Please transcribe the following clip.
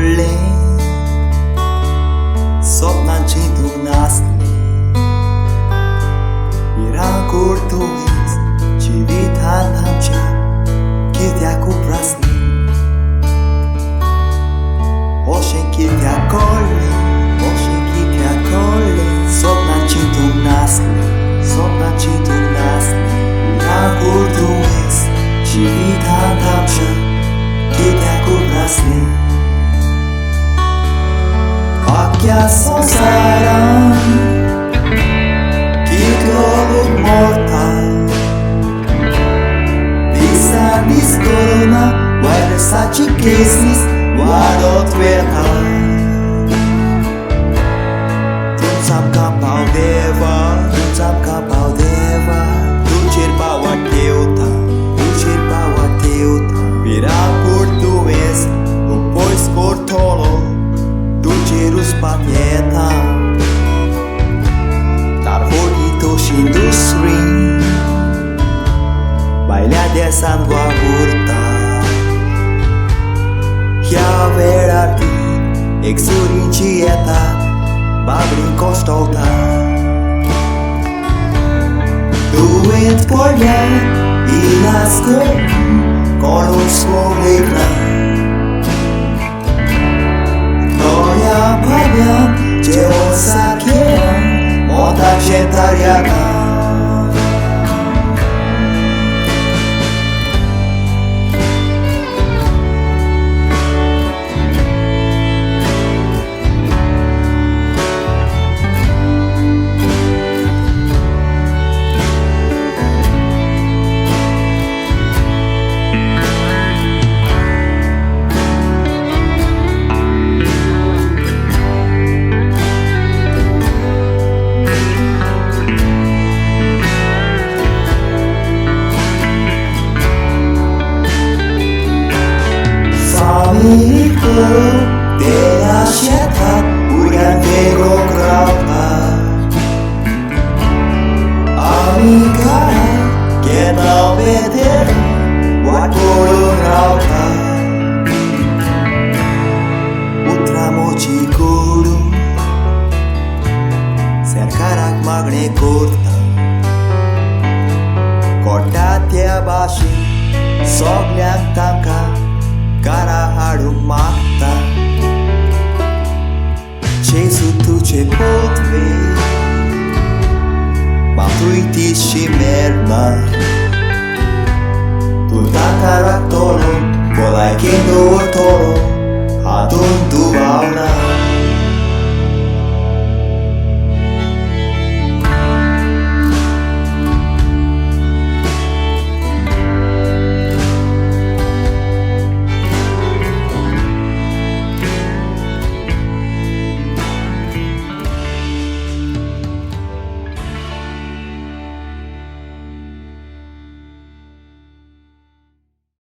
몰래 섭난지도 났네 Miracultuis civitan hamcha Kitiaku prasni Oshen kitiakole 섭난지도 났네 Miracultuis civitan hamcha Kitiaku prasni Aquia sonsaran Kitloluk mortal Disanis corona Versace cases Wadot vertal Tunsam kapau deva Ducir bawa teuta Miracultuis Lupois cortolo Ducirus patieta Tarhoritos industry Bailea de sangua burta Chiaverarchi Exurincieta Babrin costolta Duet polja Ilasco Colus moligna Noia paglia Geosakia Moda vegetariana Amico della scelta Urian vego grauta Amica che non vede Guardolo grauta Utramoci guru Sercarak magne corta Cortate abaixo Sogliak tanka Cara mata Cesu tu ce potve Matuiti și merma Tu tacaractolo Colai kendo ortolo Adun tu bauna